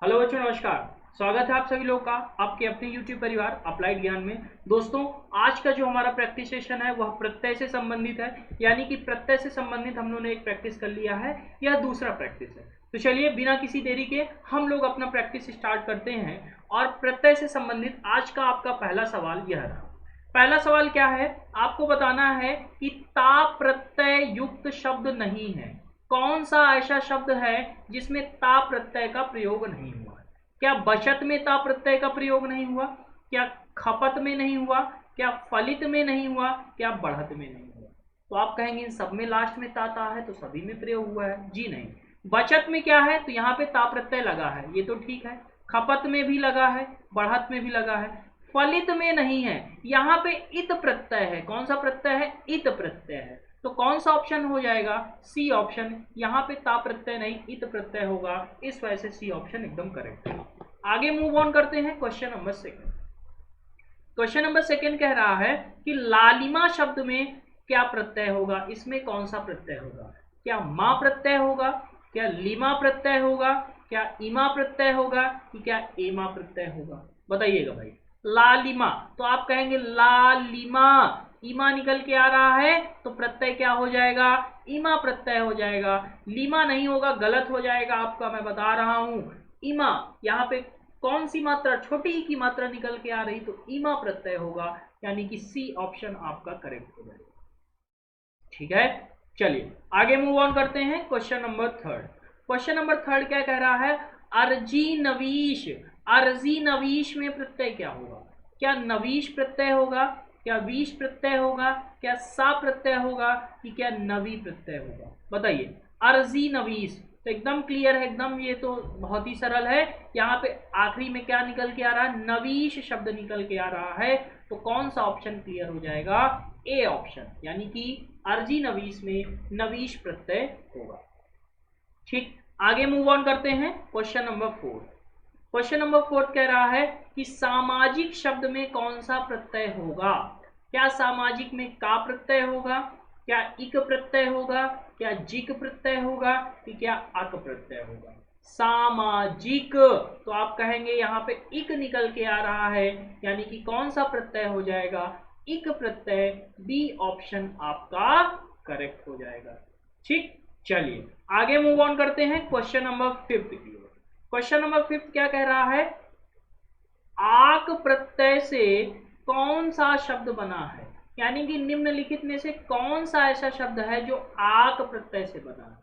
Hello बच्चों, नमस्कार। स्वागत है आप सभी लोगों का आपके अपने YouTube परिवार अप्लाइड ज्ञान में। दोस्तों, आज का जो हमारा प्रैक्टिस सेशन है वह प्रत्यय से संबंधित है, यानी कि प्रत्यय से संबंधित हम लोगों ने एक प्रैक्टिस कर लिया है। यह दूसरा प्रैक्टिस है। तो चलिए बिना किसी देरी के हम लोग अपना प्रैक्टिस स्टार्ट करते हैं। और प्रत्यय से संबंधित आज का आपका पहला सवाल यह रहा। पहला सवाल क्या है, आपको बताना है कि ता प्रत्यय युक्त शब्द नहीं है। कौन सा ऐसा शब्द है जिसमें ता प्रत्यय का प्रयोग नहीं हुआ? क्या बचत में ता प्रत्यय का प्रयोग नहीं हुआ? क्या खपत में नहीं हुआ? क्या फलित में नहीं हुआ? क्या बढ़त में नहीं हुआ? तो आप कहेंगे इन सब में लास्ट में ता ता है तो सभी में प्रयोग हुआ है। जी नहीं। बचत में क्या है, तो यहाँ पे ता प्रत्यय लगा है, ये तो ठीक है। खपत में भी लगा है, बढ़त में भी लगा है। फलित में नहीं है, यहाँ पे इत प्रत्यय है। कौन सा प्रत्यय है? इत प्रत्यय है। तो कौन सा ऑप्शन हो जाएगा? C option. यहाँ पे ता प्रत्यय नहीं, इत प्रत्यय होगा। इस वजह से सी ऑप्शन एकदम करेक्ट है। आगे मूव ऑन करते हैं question number second. Question number second कह रहा है कि लालिमा शब्द में क्या प्रत्यय होगा? इसमें कौन सा प्रत्यय होगा? क्या मां प्रत्यय होगा? क्या लिमा प्रत्यय होगा? क्या इमा प्रत्यय होगा? कि क्या एमा प्रत्यय होगा? बताइएगा भाई। लालिमा, तो आप कहेंगे लालिमा, इमा निकल के आ रहा है तो प्रत्यय क्या हो जाएगा? इमा प्रत्यय हो जाएगा। लीमा नहीं होगा, गलत हो जाएगा आपका, मैं बता रहा हूं। इमा, यहाँ पे कौन सी मात्रा, छोटी ई की मात्रा निकल के आ रही, तो इमा प्रत्यय होगा, यानी कि सी ऑप्शन आपका करेक्ट हो जाएगा। ठीक है, चलिए आगे मूव ऑन करते हैं question number third. Question number third क्या कह रहा है? अर्जी नवीश। अर्जी नवीश में प्रत्यय क्या होगा? क्या नवीश प्रत्यय होगा? क्या वीश प्रत्यय होगा? क्या सा प्रत्यय होगा? कि क्या नवी प्रत्यय होगा? बताइए। अर्जी नवीश तो एकदम क्लियर है, एकदम ये तो बहुत ही सरल है। यहाँ पे आखिरी में क्या निकल के आ रहा है? नवीश शब्द निकल के आ रहा है। तो कौन सा ऑप्शन क्लियर हो जाएगा? ए ऑप्शन, यानी कि अर्जी नवीश में नवीश प्रत्यय होगा। ठीक, आगे मूव ऑन करते हैं question number fourth. Question number fourth कह रहा है कि सामाजिक शब्द में कौन सा प्रत्यय होगा? क्या सामाजिक में का प्रत्यय होगा? क्या इक प्रत्यय होगा? क्या जिक प्रत्यय होगा? कि क्या अक प्रत्यय होगा? सामाजिक, तो आप कहेंगे यहाँ पे इक निकल के आ रहा है, यानी कि कौन सा प्रत्यय हो जाएगा? इक प्रत्यय। बी ऑप्शन आपका करेक्ट हो जाएगा। ठीक, चलिए आगे मूव ऑन करते हैं क्वेश्चन नंबर फिफ्थ की ओर। क्वेश्चन नंबर फिफ्थ क्या कह रहा है? आक प्रत्यय से कौन सा शब्द बना है? यानी कि निम्नलिखित में से कौन सा ऐसा शब्द है जो आक प्रत्यय से बना है?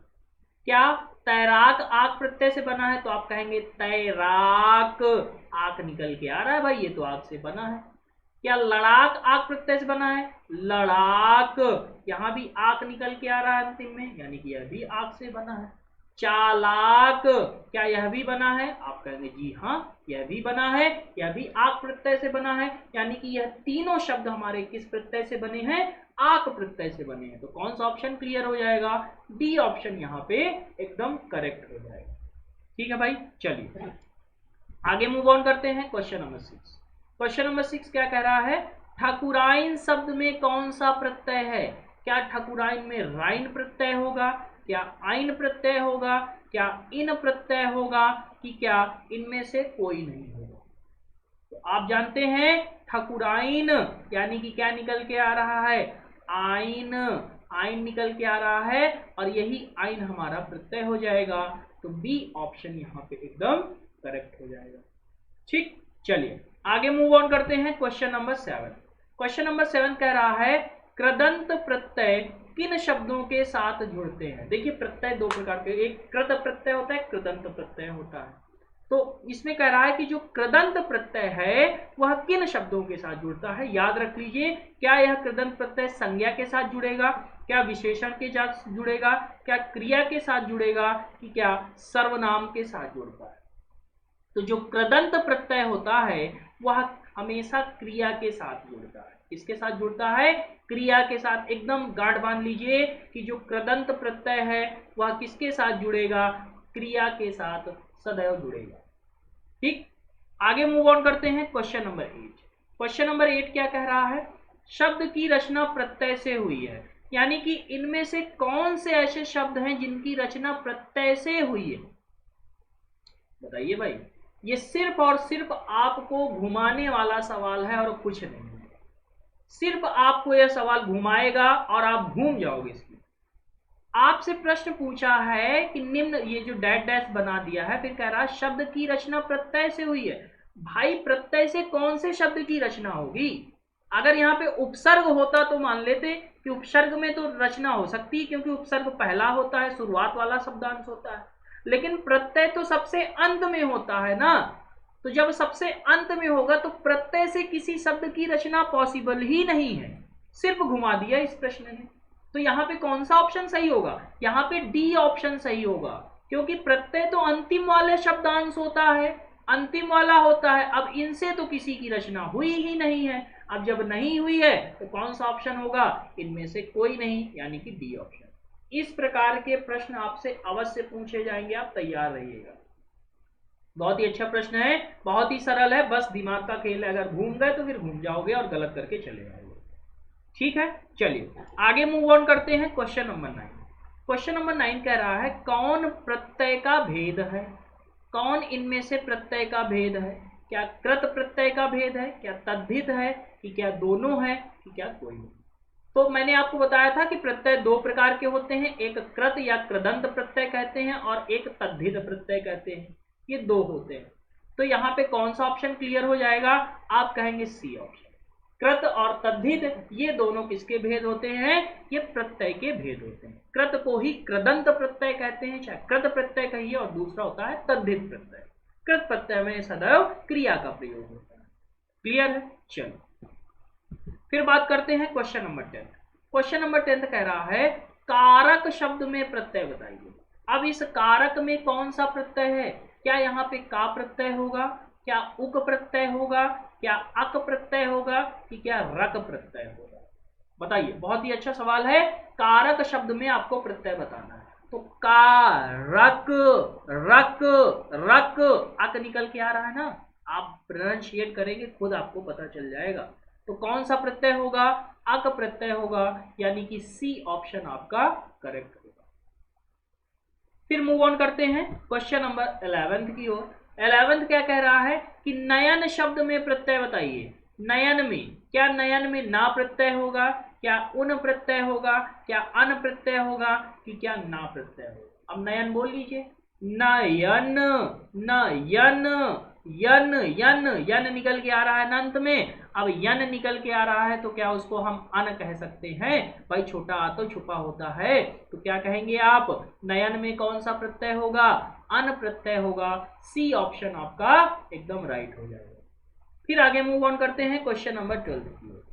क्या तैराक आक प्रत्यय से बना है? तो आप कहेंगे तैराक, आक निकल के आ रहा है भाई, ये तो आक से बना है। क्या लड़ाक आक प्रत्यय से बना है? लड़ाक, यहां भी आक निकल के आ रहा है अंतिम में, यानी कि यह भी आक से बना है। चालाक, क्या यह भी बना है? आप कहेंगे जी हाँ, यह भी बना है, यह भी आक प्रत्यय से बना है, यानी कि यह तीनों शब्द हमारे किस प्रत्यय से बने हैं? आक प्रत्यय से बने हैं। तो कौन सा ऑप्शन क्लियर हो जाएगा? डी ऑप्शन यहाँ पे एकदम करेक्ट हो जाएगा। ठीक है भाई, चलिए आगे मूव ऑन करते हैं question number six. Question number six क्या कह रहा है? ठकुराइन शब्द में कौन सा प्रत्यय है? क्या ठकुराइन में राइन प्रत्यय होगा? क्या आइन प्रत्यय होगा? क्या इन प्रत्यय होगा? कि क्या इनमें से कोई नहीं होगा? तो आप जानते हैं ठकुराइन यानी कि क्या निकल के आ रहा है? आइन, आइन निकल के आ रहा है, और यही आइन हमारा प्रत्यय हो जाएगा। तो बी ऑप्शन यहाँ पे एकदम करेक्ट हो जाएगा। ठीक, चलिए आगे मूव ऑन करते हैं question number seven. Question number seven कह रहा है कृदंत प्रत्यय किन शब्दों के साथ जुड़ते हैं? देखिए प्रत्यय दो प्रकार के, एक कृत प्रत्यय होता है, कृदंत प्रत्यय होता है। तो इसमें कह रहा है कि जो कृदंत प्रत्यय है वह किन शब्दों के साथ जुड़ता है? याद रख लीजिए, क्या यह कृदंत प्रत्यय संज्ञा के साथ जुड़ेगा? क्या विशेषण के साथ जुड़ेगा? क्या क्रिया के साथ जुड़ेगा? कि क्या सर्वनाम के साथ जुड़ता है? तो जो कृदंत प्रत्यय होता है वह हमेशा क्रिया के साथ जुड़ता है। किसके साथ जुड़ता है? क्रिया के साथ। एकदम गांठ बांध लीजिए कि जो कृदंत प्रत्यय है वह किसके साथ जुड़ेगा? क्रिया के साथ सदैव जुड़ेगा। ठीक, आगे मूव ऑन करते हैं क्वेश्चन नंबर 8। क्वेश्चन नंबर 8 क्या कह रहा है? शब्द की रचना प्रत्यय से हुई है, यानी कि इनमें से कौन से ऐसे शब्द हैं जिनकी रचना प्रत्यय से हुई है? बताइए भाई, ये सिर्फ और सिर्फ आपको घुमाने वाला सवाल है और कुछ नहीं है। सिर्फ आपको यह सवाल घुमाएगा और आप घूम जाओगे इसमें। आपसे प्रश्न पूछा है कि निम्न, ये जो डैश डैश बना दिया है, फिर कह रहा है शब्द की रचना प्रत्यय से हुई है। भाई प्रत्यय से कौन से शब्द की रचना होगी? अगर यहाँ पे उपसर्ग होता तो मान लेते कि उपसर्ग में तो रचना हो सकती है, क्योंकि उपसर्ग पहला होता है, शुरुआत वाला शब्दांश होता है। लेकिन प्रत्यय तो सबसे अंत में होता है ना, तो जब सबसे अंत में होगा तो प्रत्यय से किसी शब्द की रचना पॉसिबल ही नहीं है। सिर्फ घुमा दिया इस प्रश्न ने। तो यहाँ पे कौन सा ऑप्शन सही होगा? यहाँ पे डी ऑप्शन सही होगा, क्योंकि प्रत्यय तो अंतिम वाले शब्दांश होता है, अंतिम वाला होता है। अब इनसे तो किसी की रचना हुई ही नहीं है। अब जब नहीं हुई है तो कौन सा ऑप्शन होगा? इनमें से कोई नहीं, यानी कि डी ऑप्शन। इस प्रकार के प्रश्न आपसे अवश्य पूछे जाएंगे, आप तैयार रहिएगा। बहुत ही अच्छा प्रश्न है, बहुत ही सरल है, बस दिमाग का खेल है। अगर घूम गए तो फिर घूम जाओगे और गलत करके चले जाओगे। ठीक है, चलिए आगे मूव ऑन करते हैं। Question number 9। क्वेश्चन नंबर 9 कह रहा है कौन प्रत्यय का भेद है? कौन इनमें से प्रत्यय का भेद है? क्या कृत प्रत्यय का भेद है, क्या तद्धित है, कि क्या दोनों है, कि क्या कोई नहीं? तो मैंने आपको बताया था कि प्रत्यय दो प्रकार के होते हैं, एक कृत या कृदंत प्रत्यय कहते हैं और एक तद्धित प्रत्यय कहते हैं। ये दो होते हैं। तो यहाँ पे कौन सा ऑप्शन क्लियर हो जाएगा? आप कहेंगे सी ऑप्शन। कृत और तद्धित ये दोनों किसके भेद होते हैं? ये प्रत्यय के भेद होते हैं। कृत को ही कृदंत प्रत्यय कहते हैं, चाहे कृत प्रत्यय कहिए, और दूसरा होता है तद्धित प्रत्यय। कृत प्रत्यय में सदैव क्रिया का प्रयोग होता है। क्लियर है? चलो फिर बात करते हैं क्वेश्चन नंबर 10। क्वेश्चन नंबर 10 कह रहा है कारक शब्द में प्रत्यय बताइए। अब इस कारक में कौन सा प्रत्यय है? क्या यहाँ पे का प्रत्यय होगा, क्या उक प्रत्यय होगा, क्या अक प्रत्यय होगा, कि क्या रक प्रत्यय होगा? बताइए, बहुत ही अच्छा सवाल है। कारक शब्द में आपको प्रत्यय बताना है। तो का, रक, रक, रक, अक निकल के आ रहा है ना, आप प्रोनाउंशिएट करेंगे खुद आपको पता चल जाएगा। तो कौन सा प्रत्यय होगा? अक प्रत्यय होगा, यानी कि सी ऑप्शन आपका करेक्ट होगा। फिर मूव ऑन करते हैं क्वेश्चन नंबर 11 की ओर। 11 क्या कह रहा है कि नयन शब्द में प्रत्यय बताइए। नयन में, क्या नयन में ना प्रत्यय होगा, क्या उन प्रत्यय होगा, क्या अन प्रत्यय होगा, कि क्या ना प्रत्यय होगा? अब नयन बोल लीजिए। नयन, नयन, यन, यन, यन निकल के आ रहा है अंत में। अब यन निकल के आ रहा है तो क्या उसको हम अन कह सकते हैं? भाई छोटा आ तो छुपा होता है, तो क्या कहेंगे आप? नयन में कौन सा प्रत्यय होगा? अन प्रत्यय होगा। सी ऑप्शन आपका एकदम राइट हो जाएगा। फिर आगे मूव ऑन करते हैं क्वेश्चन नंबर 12 की ओर।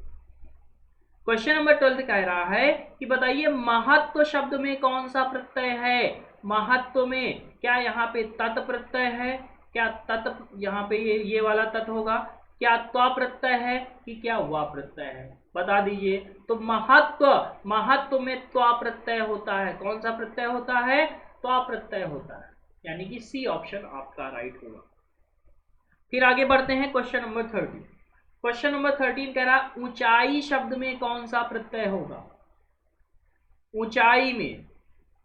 क्वेश्चन नंबर 12 कह रहा है कि बताइए महत्व शब्द में कौन सा प्रत्यय है? महत्व में क्या यहाँ पे तत् प्रत्यय है? क्या तत् यहाँ पे ये वाला तत् होगा? क्या त्वा प्रत्यय है, कि क्या वा प्रत्यय है? बता दीजिए। तो महत्व, महत्व में त्वा प्रत्यय होता है। कौन सा प्रत्यय होता है? त्वा प्रत्यय होता है, यानी कि सी ऑप्शन आपका राइट होगा। फिर आगे बढ़ते हैं क्वेश्चन नंबर 13। क्वेश्चन नंबर 13 कह रहा ऊंचाई शब्द में कौन सा प्रत्यय होगा? ऊंचाई में,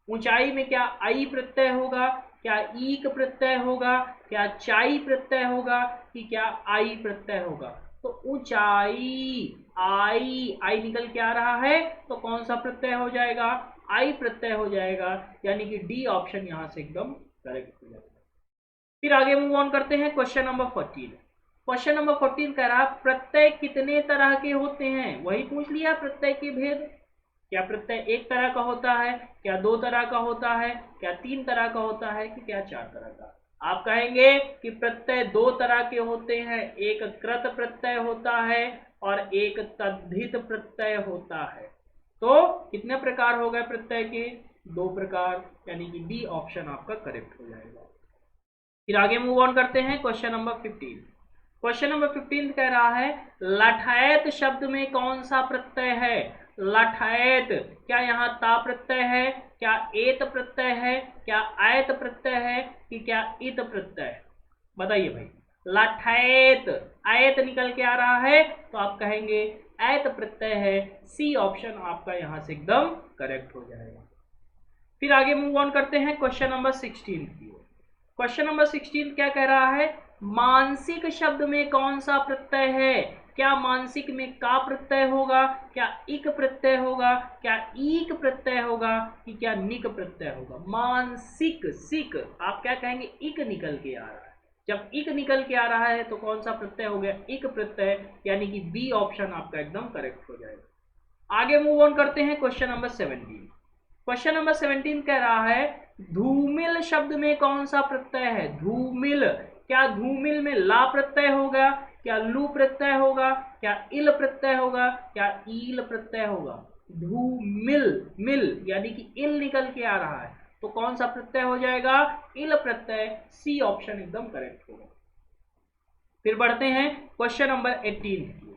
ऊंचाई में क्या आई प्रत्यय होगा, क्या ईक प्रत्यय होगा, क्या चाई प्रत्यय होगा, कि क्या आई प्रत्यय होगा? तो ऊंचाई, आई, आई निकल के आ रहा है तो कौन सा प्रत्यय हो जाएगा? आई प्रत्यय हो जाएगा, यानी कि डी ऑप्शन यहां से एकदम करेक्ट हो जाएगा। फिर आगे मूव ऑन करते हैं क्वेश्चन नंबर 14। क्वेश्चन नंबर 14 कह रहा प्रत्यय कितने तरह के होते हैं? वही पूछ लिया, प्रत्यय के भेद। क्या प्रत्यय एक तरह का होता है, क्या दो तरह का होता है, क्या तीन तरह का होता है, कि क्या चार तरह का? आप कहेंगे कि प्रत्यय दो तरह के होते हैं, एक कृत प्रत्यय होता है और एक तद्धित प्रत्यय होता है। तो कितने प्रकार हो गए प्रत्यय के? दो प्रकार, यानी कि डी ऑप्शन आपका करेक्ट हो जाएगा। फिर आगे मूव ऑन करते हैं क्वेश्चन नंबर 15। क्वेश्चन नंबर 15 कह रहा है लठैत शब्द में कौन सा प्रत्यय है? लठैत, क्या यहाँ ता प्रत्यय है, क्या एत प्रत्यय है, क्या आयत प्रत्यय है, कि क्या इत प्रत्यय? बताइए भाई। लठैत, आयत निकल के आ रहा है तो आप कहेंगे ऐत प्रत्यय है। सी ऑप्शन आपका यहाँ से एकदम करेक्ट हो जाएगा। फिर आगे मूव ऑन करते हैं क्वेश्चन नंबर 16 की ओर। क्वेश्चन नंबर 16 क्या कह रहा है, मानसिक शब्द में कौन सा प्रत्यय है। क्या मानसिक में का प्रत्यय होगा, क्या इक प्रत्यय होगा, क्या ईक प्रत्यय होगा, कि क्या निक प्रत्यय होगा। मानसिक सिक आप क्या कहेंगे, इक निकल के आ रहा है। जब इक निकल के आ रहा है तो कौन सा प्रत्यय हो गया, इक प्रत्यय, यानी कि बी ऑप्शन आपका एकदम करेक्ट हो जाएगा। आगे मूव ऑन करते हैं क्वेश्चन नंबर 17। क्वेश्चन नंबर 17 कह रहा है, धूमिल शब्द में कौन सा प्रत्यय है। धूमिल, क्या धूमिल में ला प्रत्यय होगा, क्या लू प्रत्यय होगा, क्या इल प्रत्यय होगा, क्या ईल प्रत्यय होगा। धूमिल, मिल यानी कि इल निकल के आ रहा है तो कौन सा प्रत्यय हो जाएगा, इल प्रत्यय। सी ऑप्शन एकदम करेक्ट होगा। फिर बढ़ते हैं क्वेश्चन नंबर 18।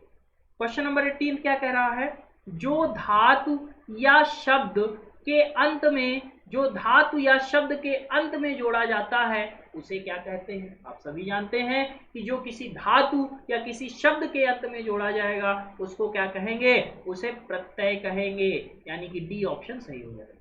क्वेश्चन नंबर 18 क्या कह रहा है, जो धातु या शब्द के अंत में, जो धातु या शब्द के अंत में जोड़ा जाता है उसे क्या कहते हैं। आप सभी जानते हैं कि जो किसी धातु या किसी शब्द के अंत में जोड़ा जाएगा उसको क्या कहेंगे, उसे प्रत्यय कहेंगे, यानी कि डी ऑप्शन सही हो जाएगा।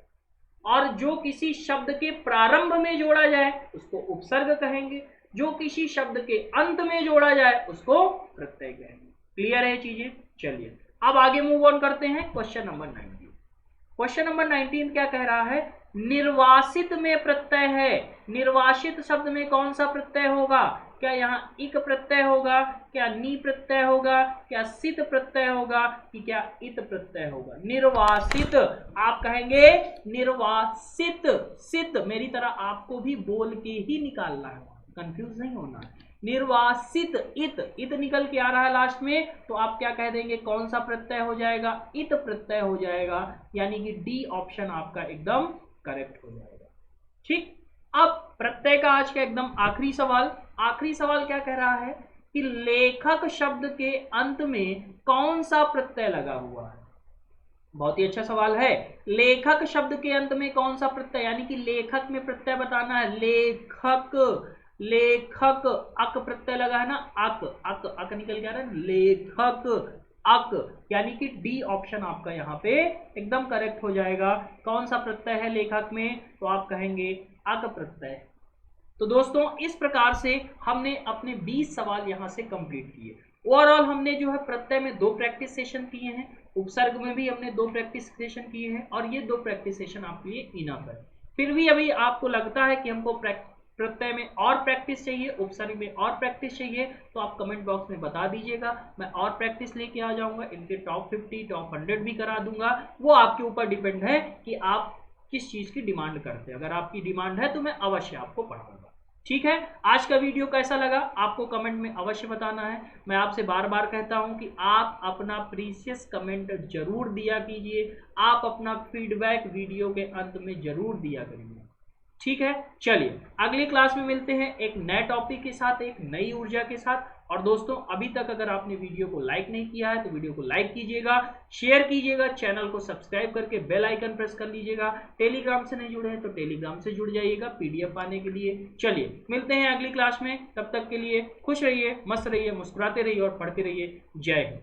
और जो किसी शब्द के प्रारंभ में जोड़ा जाए उसको उपसर्ग कहेंगे, जो किसी शब्द के अंत में जोड़ा जाए उसको प्रत्यय कहेंगे। क्लियर है चीजें। चलिए अब आगे मूव ऑन करते हैं क्वेश्चन नंबर 19। क्वेश्चन नंबर 19 क्या कह रहा है, निर्वासित में प्रत्यय है। निर्वासित शब्द में कौन सा प्रत्यय होगा, क्या यहाँ इक प्रत्यय होगा, क्या नी प्रत्यय होगा, क्या सित प्रत्यय होगा, कि क्या इत प्रत्यय होगा। निर्वासित आप कहेंगे निर्वासित, सित मेरी तरह आपको भी बोल के ही निकालना है, कंफ्यूज नहीं होना है। निर्वासित, इत निकल के आ रहा है लास्ट में तो आप क्या कह देंगे, कौन सा प्रत्यय हो जाएगा, इत प्रत्यय हो जाएगा, यानी कि डी ऑप्शन आपका एकदम करेक्ट हो जाएगा। ठीक, अब प्रत्यय का आज का एकदम आखिरी सवाल। आखिरी सवाल क्या कह रहा है कि लेखक शब्द के अंत में कौन सा प्रत्यय लगा हुआ है। बहुत ही अच्छा सवाल है। लेखक शब्द के अंत में कौन सा प्रत्यय, यानी कि लेखक में प्रत्यय बताना है। लेखक, लेखक अक प्रत्यय लगा है ना, अक अक अक निकल गया है, लेखक अक, यानी कि डी ऑप्शन आपका यहाँ पे एकदम करेक्ट हो जाएगा। कौन सा प्रत्यय है लेखक में, तो आप कहेंगे अक प्रत्यय। तो दोस्तों इस प्रकार से हमने अपने 20 सवाल यहाँ से कंप्लीट किए। ओवरऑल हमने जो है प्रत्यय में 2 प्रैक्टिस सेशन किए हैं, उपसर्ग में भी हमने 2 प्रैक्टिस सेशन किए हैं, और ये 2 प्रैक्टिस सेशन आपके लिए इनफ है। फिर भी अभी आपको लगता है कि हमको प्रत्यय में और प्रैक्टिस चाहिए, उपसर्ग में और प्रैक्टिस चाहिए, तो आप कमेंट बॉक्स में बता दीजिएगा, मैं और प्रैक्टिस लेके आ जाऊंगा, इनके टॉप 50 टॉप 100 भी करा दूंगा। वो आपके ऊपर डिपेंड है कि आप किस चीज की डिमांड करते हैं। अगर आपकी डिमांड है तो मैं अवश्य आपको पढ़ाऊंगा। ठीक है, आज का वीडियो कैसा लगा आपको कमेंट में अवश्य बताना है। मैं आपसे बार बार कहता हूं कि आप अपना प्रीशियस कमेंट जरूर दिया कीजिए, आप अपना फीडबैक वीडियो के अंत में जरूर दिया करिए। ठीक है, चलिए अगली क्लास में मिलते हैं एक नए टॉपिक के साथ, एक नई ऊर्जा के साथ। और दोस्तों अभी तक अगर आपने वीडियो को लाइक नहीं किया है तो वीडियो को लाइक कीजिएगा, शेयर कीजिएगा, चैनल को सब्सक्राइब करके बेल आइकन प्रेस कर लीजिएगा। टेलीग्राम से नहीं जुड़े हैं तो टेलीग्राम से जुड़ जाइएगा पीडीएफ पाने के लिए। चलिए मिलते हैं अगली क्लास में, तब तक के लिए खुश रहिए, मस्त रहिए, मुस्कुराते रहिए और पढ़ते रहिए। जय हिंद।